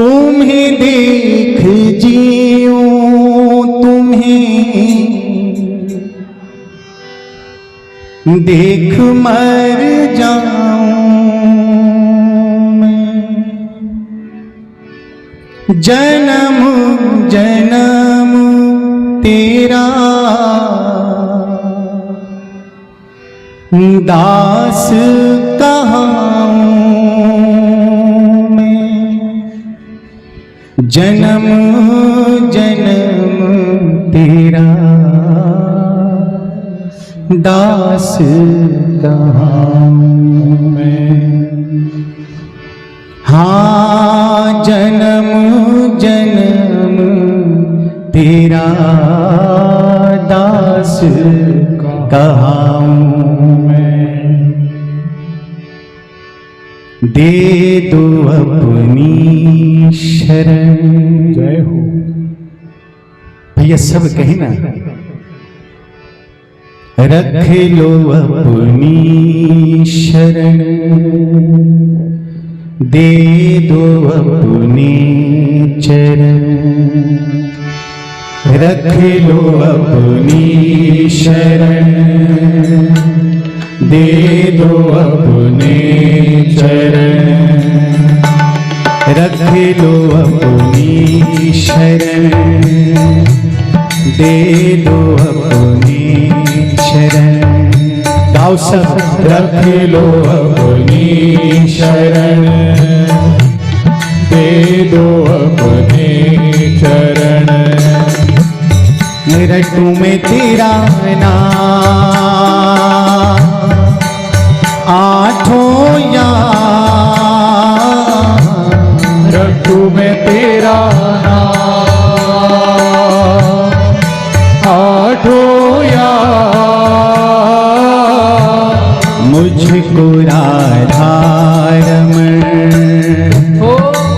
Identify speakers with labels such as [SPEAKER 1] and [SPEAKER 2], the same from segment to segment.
[SPEAKER 1] तुम्हें देख जीऊं, तुम्हें देख मर जाऊं मैं। जन्म जन्म तेरा दास कहाऊं मैं। जन्म जन्म तेरा दास कहाऊं मैं। हाँ जन्म जन्म तेरा दास कहाऊं मैं। दे दो अपनी शरण।
[SPEAKER 2] जय हो
[SPEAKER 1] भैया सब कहे ना, रख लो अपनी शरण। दे दो अपने चरण। रख लो अपनी शरण। दे दो अपने चरण। रख लो अपनी शरण। दे दो अपनी शरण। गाओ सब।
[SPEAKER 2] रख लो अपनी शरण। दे दो अपने चरण।
[SPEAKER 1] रटू में तेरा नाम आठों याद।
[SPEAKER 2] रटू में तेरा नाम आठों याद।
[SPEAKER 1] मुझको राधा रमण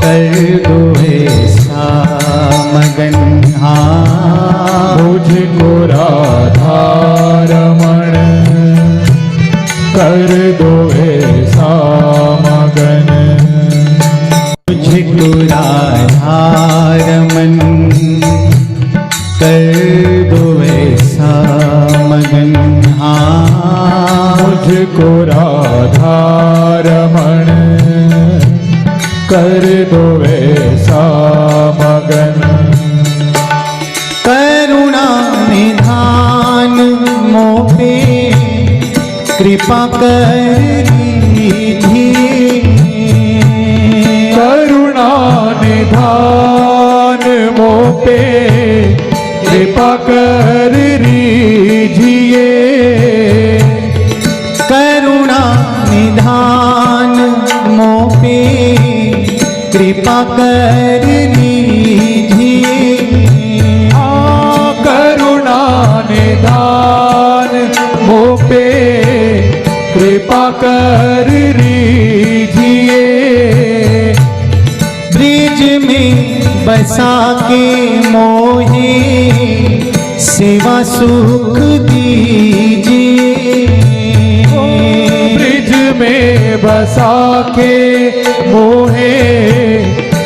[SPEAKER 1] कर दो ऐसा मगन।
[SPEAKER 2] मुझको राधा रमण कर दो ऐसा मगन।
[SPEAKER 1] मुझको राधा रमन कर दो ऐसा मगन।
[SPEAKER 2] मुझको राधा रमण कर दो ऐसा मगन।
[SPEAKER 1] करुणा निधान मोपे कृपा कर दीजिए।
[SPEAKER 2] करुणा निधान मोपे कृपा कर दीजिए।
[SPEAKER 1] करुणा निधान मोपे कृपा कर दीजिए।
[SPEAKER 2] करुणा निधान मोपे कृपा कर दीजिए।
[SPEAKER 1] ब्रिज में बसा के मोहे सेवा सुख दीजिए।
[SPEAKER 2] ब्रिज में बसा के मोहे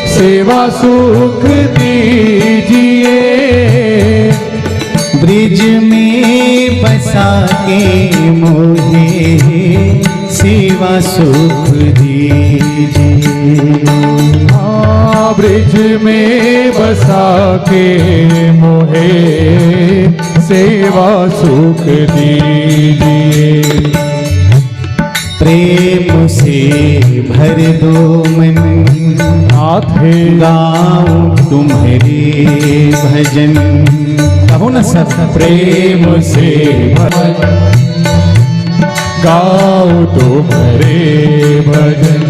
[SPEAKER 2] सेवा सुख दीजिए।
[SPEAKER 1] ब्रिज में बसा के मोहे सेवा सुख दीजिए।
[SPEAKER 2] ब्रिज में बसा के मोहे सेवा सुख दीजिए।
[SPEAKER 1] प्रेम से भर दो मन
[SPEAKER 2] आधे
[SPEAKER 1] गाऊं तुम्हारे भजन। कहो ना सब।
[SPEAKER 2] प्रेम से भर गाओ तुम्हारे भजन।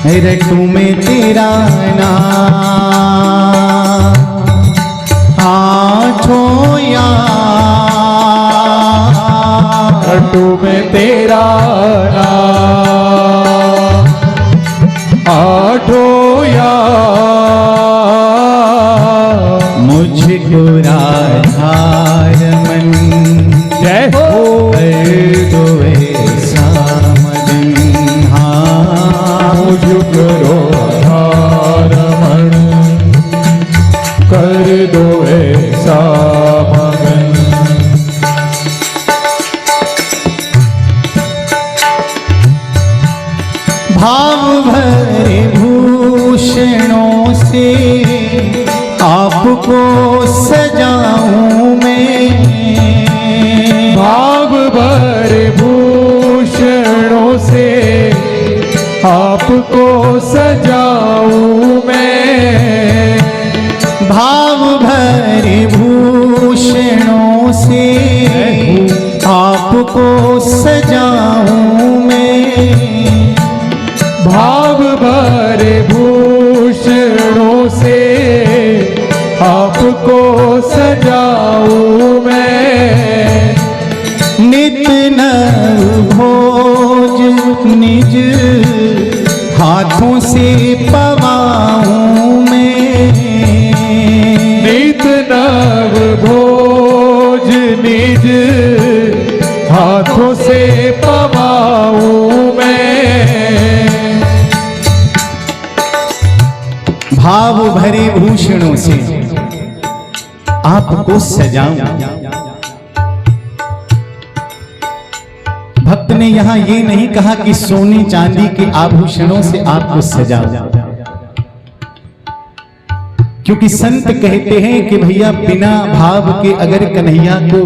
[SPEAKER 1] रटू में तेरा नाम आठों याद।
[SPEAKER 2] रटू में तेरा नाम आठों याद।
[SPEAKER 1] मुझको राधा रमन
[SPEAKER 2] जय हो
[SPEAKER 1] कर दो ऐसा मगन।
[SPEAKER 2] मुझको राधा ऐसा मगन।
[SPEAKER 1] भाव भरे भूषणों से आपको सजाऊं मैं,
[SPEAKER 2] भाव भरे भूषणों से आपको सजाऊं मैं,
[SPEAKER 1] भाव भरे भूषणों से आपको सजाऊं मैं,
[SPEAKER 2] भाव भरे भूषणों से आपको सजाऊं मैं,
[SPEAKER 1] नित नव भोज निज हाथों से पवाऊं मैं,
[SPEAKER 2] नित नव भोज निज हाथों से पवाऊं मैं,
[SPEAKER 1] भाव भरे भूषणों से आपको सजाऊं। भक्त ने यहां ये नहीं कहा कि सोने चांदी के आभूषणों से आपको सजाऊं, क्योंकि संत कहते हैं कि भैया बिना भाव के अगर कन्हैया को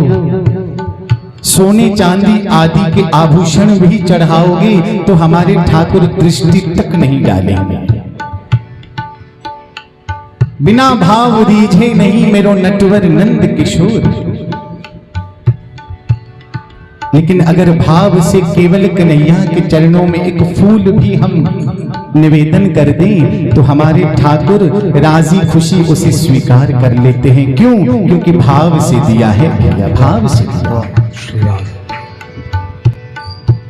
[SPEAKER 1] सोने चांदी आदि के आभूषण भी चढ़ाओगे तो हमारे ठाकुर दृष्टि तक नहीं डालेंगे। बिना भाव रीझे नहीं मेरो नटवर नंद किशोर। लेकिन अगर भाव से केवल कन्हैया के चरणों में एक फूल भी हम निवेदन कर दें तो हमारे ठाकुर राजी खुशी उसे स्वीकार कर लेते हैं। क्यों? क्योंकि भाव से दिया है भैया, भाव से दिया।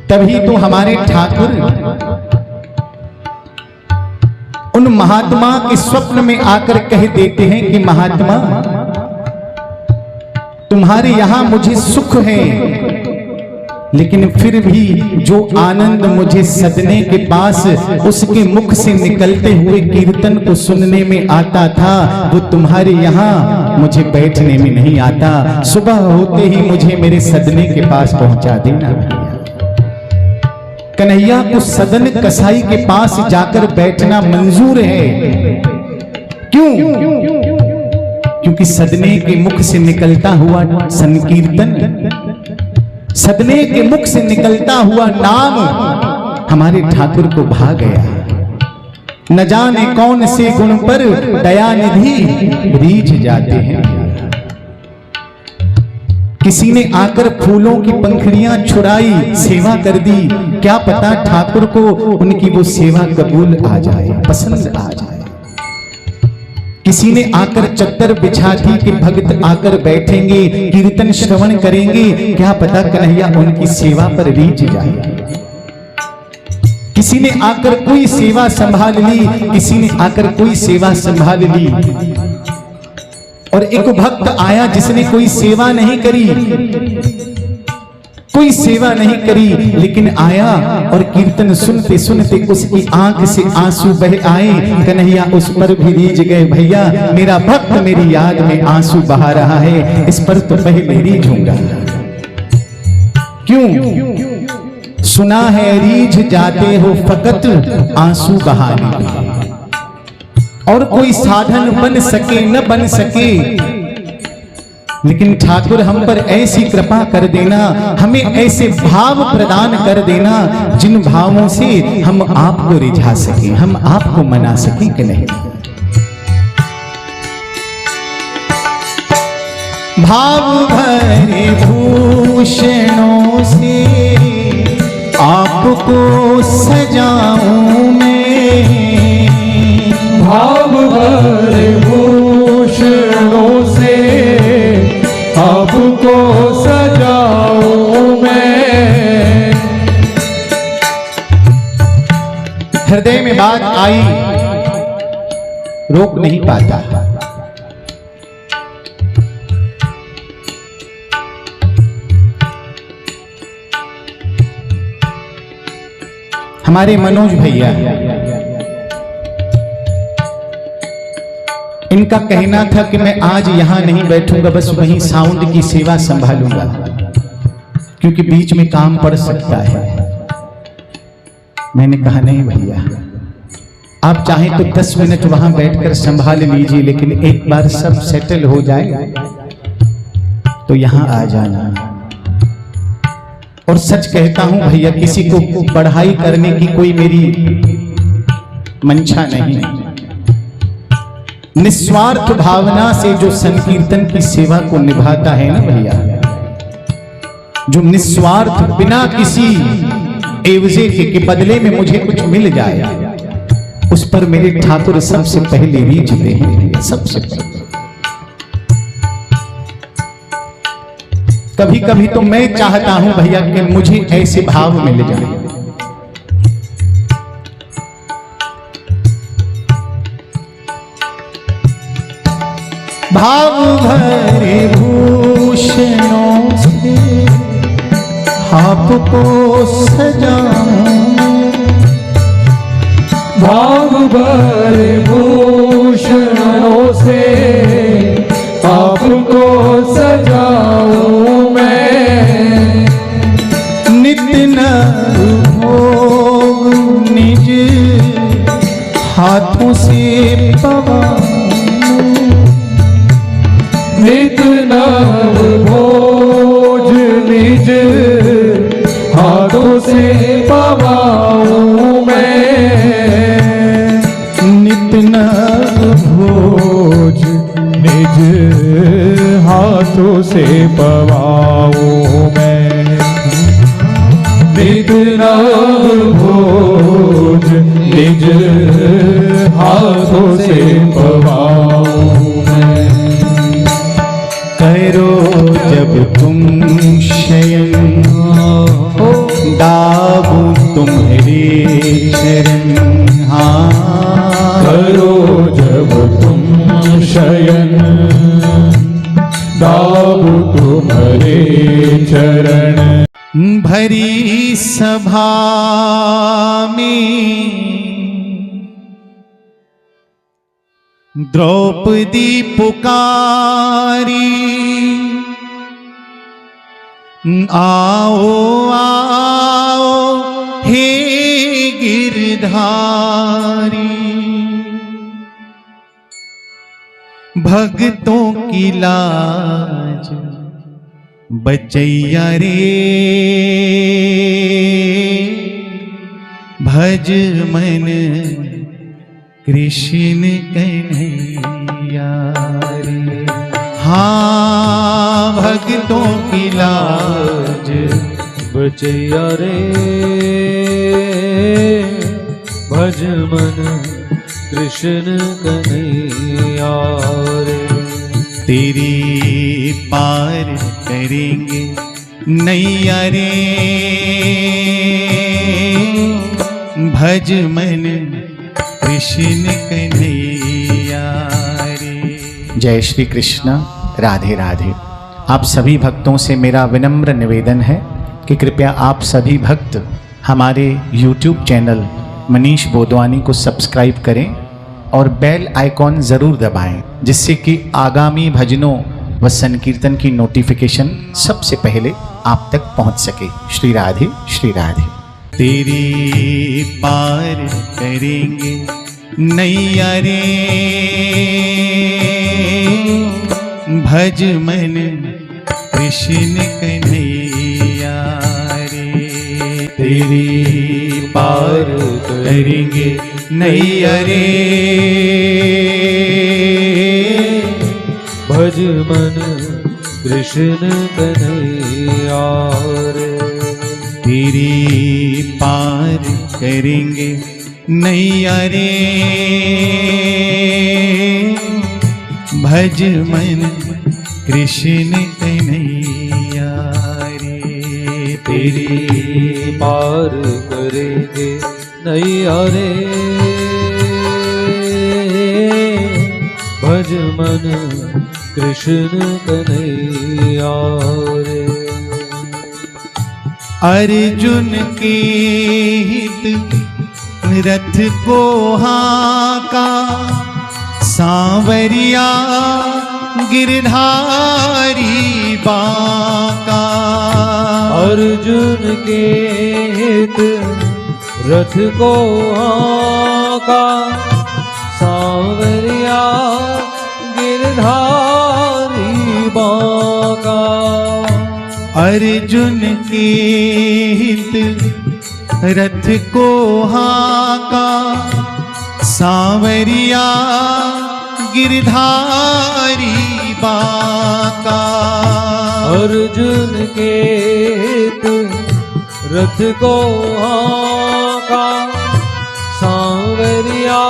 [SPEAKER 1] तभी तो हमारे ठाकुर उन महात्मा के स्वप्न में आकर कह देते हैं कि महात्मा तुम्हारे यहां मुझे सुख है, लेकिन फिर भी जो आनंद मुझे सदने के पास उसके मुख से निकलते हुए कीर्तन को सुनने में आता था वो तुम्हारे यहाँ मुझे बैठने में नहीं आता। सुबह होते ही मुझे मेरे सदने के पास पहुंचा देना। कन्हैया को सदन कसाई के पास जाकर बैठना मंजूर है। क्यों? क्योंकि सदने के मुख से निकलता हुआ संकीर्तन, सदने के मुख से निकलता हुआ नाम हमारे ठाकुर को भा गया। न जाने कौन से गुण पर दयानिधि रीझ जाते हैं। किसी ने आकर फूलों की पंखुड़ियां छुड़ाई, सेवा कर दी, क्या पता ठाकुर को उनकी वो सेवा कबूल आ जाए, पसंद आ जाए। किसी ने आकर चद्दर बिछा दी कि भक्त आकर बैठेंगे, कीर्तन श्रवण करेंगे, क्या पता कन्हैया उनकी सेवा पर रीझ जाए। किसी ने आकर कोई सेवा संभाल ली, किसी ने आकर कोई सेवा संभाल ली, और एक भक्त आया जिसने कोई सेवा नहीं करी, कोई सेवा नहीं करी, लेकिन आया और कीर्तन सुनते सुनते उसकी आंख से आंसू बह आए। कन्हैया उस पर भी रीझ गए, भैया मेरा भक्त मेरी याद में आंसू बहा रहा है, इस पर तो पहले रीझूंगा। क्यों? सुना है रीझ जाते हो फकत आंसू बहाने, और कोई साधन बन सके न बन सके, लेकिन ठाकुर हम पर ऐसी कृपा कर देना, हमें ऐसे भाव प्रदान कर देना जिन भावों से हम आपको रिझा सके, हम आपको मना सके कि नहीं। भाव भरे भूषणों से आपको सजाऊं मैं,
[SPEAKER 2] भाव भरे भूषणों से आपको सजाऊं मैं।
[SPEAKER 1] हृदय में बात आई, रोक नहीं पाता। हमारे मनोज भैया इनका कहना था कि मैं आज यहां नहीं बैठूंगा, बस वहीं साउंड की सेवा संभालूंगा, क्योंकि बीच में काम पड़ सकता है। मैंने कहा नहीं भैया, आप चाहें तो 10 मिनट वहां बैठकर संभाल लीजिए, लेकिन एक बार सब सेटल हो जाए तो यहां आ जाना। और सच कहता हूं भैया, किसी को पढ़ाई करने की कोई मेरी मंशा नहीं। निस्वार्थ भावना से जो संकीर्तन की सेवा को निभाता है ना भैया, जो निस्वार्थ बिना किसी एवजे के बदले में मुझे कुछ मिल जाए, उस पर मेरे ठाकुर सबसे पहले रीझते हैं, सबसे पहले। कभी कभी तो मैं चाहता हूं भैया कि मुझे ऐसे भाव मिल जाए। भाव भरे भूषणों से आपको सजाऊं,
[SPEAKER 2] भाव भरे भूषणों से आपको सजाऊं मैं।
[SPEAKER 1] नित्य नव भोग निज हाथों से पवाऊं,
[SPEAKER 2] नित नव भोज निज हाथों से पवाऊं मैं।
[SPEAKER 1] नित नव भोज
[SPEAKER 2] निज हाथों से पवाऊं मैं। नित नव भोज निज हाथों से पवाऊं मैं।
[SPEAKER 1] करो जब तुम शयन, दाबू तुम्हारे चरण। हाँ,
[SPEAKER 2] करो जब तुम शयन, दाबू तुम्हारे चरण।
[SPEAKER 1] भरी सभा में द्रौपदी पुकारी, आओ आओ हे गिरधारी। भक्तों की लाज बचैया रे, भज मन कृष्ण कन्हैया रे। हाँ, भक्तों की लाज
[SPEAKER 2] बचैया रे, भज मन कृष्ण कन्हैया रे।
[SPEAKER 1] तेरी पार करेंगे नैया रे, भज मन कृष्ण कन्हैया रे। जय श्री कृष्ण, राधे राधे। आप सभी भक्तों से मेरा विनम्र निवेदन है कि कृपया आप सभी भक्त हमारे YouTube चैनल मनीष बोदवानी को सब्सक्राइब करें और बेल आइकॉन ज़रूर दबाएं, जिससे कि आगामी भजनों व संकीर्तन की नोटिफिकेशन सबसे पहले आप तक पहुंच सके। श्री राधे, श्री राधे। तेरी पार करेंगे नैया रे, भज मन कृष्ण कन्हैया रे। तेरी पार करेंगे नैया रे,
[SPEAKER 2] भज मन कृष्ण कन्हैया रे।
[SPEAKER 1] तेरी पार करेंगे नैया रे, भज मन कृष्ण कन्हैया रे।
[SPEAKER 2] तेरी पार करेंगे नैया रे, भज मन कृष्ण कन्हैया रे।
[SPEAKER 1] अर्जुन के हित रथ को हाका, सांवरिया गिरधारी बांका।
[SPEAKER 2] अर्जुन के हित रथ को आका, सांवरिया गिरधारी बांका।
[SPEAKER 1] अर्जुन के हित रथ को हाका, सांवरिया गिरधारी बांका।
[SPEAKER 2] अर्जुन के हित रथ को आका, सांवरिया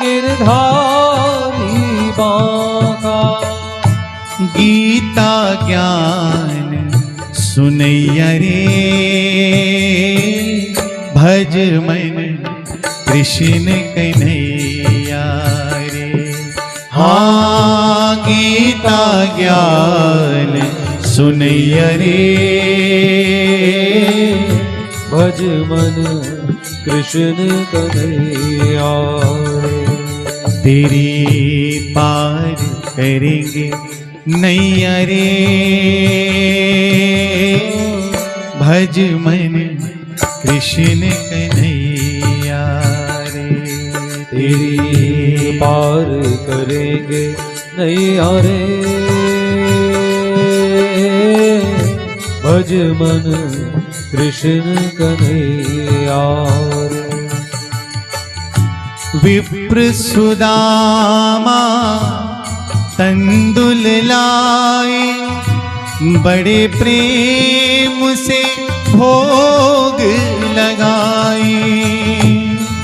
[SPEAKER 2] गिरधारी बांका।
[SPEAKER 1] गीता ज्ञान सुनैया रे, भज मन कृष्ण कन्हैया रे। हाँ गीता ज्ञान सुनैया रे,
[SPEAKER 2] भज मन कृष्ण कन्हैया रे।
[SPEAKER 1] तेरी पार करेंगे नैया रे, भज मन कृष्ण कन्हैया रे।
[SPEAKER 2] तेरी पार करेंगे नैया रे, भज मन कृष्ण कन्हैया रे।
[SPEAKER 1] विप्र सुदामा तंदुल लाए, बड़े प्रेम से भोग लगाए।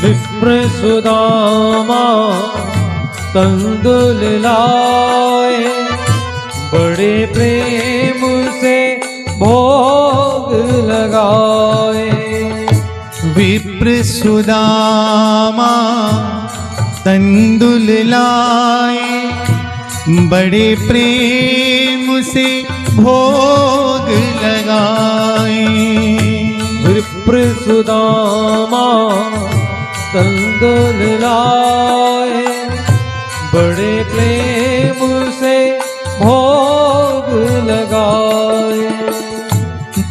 [SPEAKER 2] विप्र सुदामा तंदुल लाए, बड़े प्रेम से भोग लगाए।
[SPEAKER 1] विप्र सुदामा तंदुल लाए, बड़े प्रेम से भोग लगाए।
[SPEAKER 2] विप्र सुदामा तंदुल लाए, बड़े प्रेम से भोग लगाए।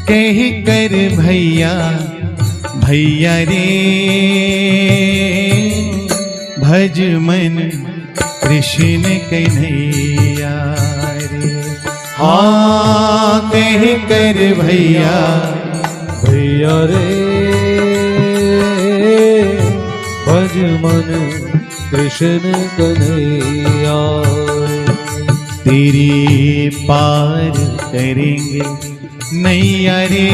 [SPEAKER 1] कह कर भैया भैया रे, भज मन कृष्ण कन्हैया रे। हाँ कह कर भैया
[SPEAKER 2] भैया रे, भज मन कृष्ण कन्हैया रे।
[SPEAKER 1] तेरी पार करेंगे नैया रे,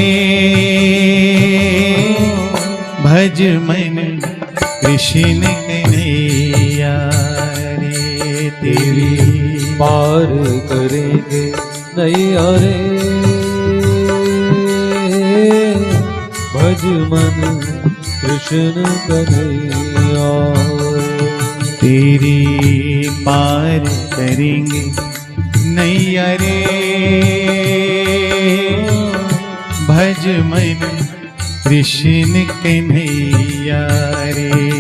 [SPEAKER 1] भज मन कृष्ण कन्हैया रे।
[SPEAKER 2] तेरी पार करेंगे नैया रे, भज मन कृष्ण कन्हैया रे।
[SPEAKER 1] तेरी पार करेंगे नैया रे, भज मन कृष्ण कन्हैया रे।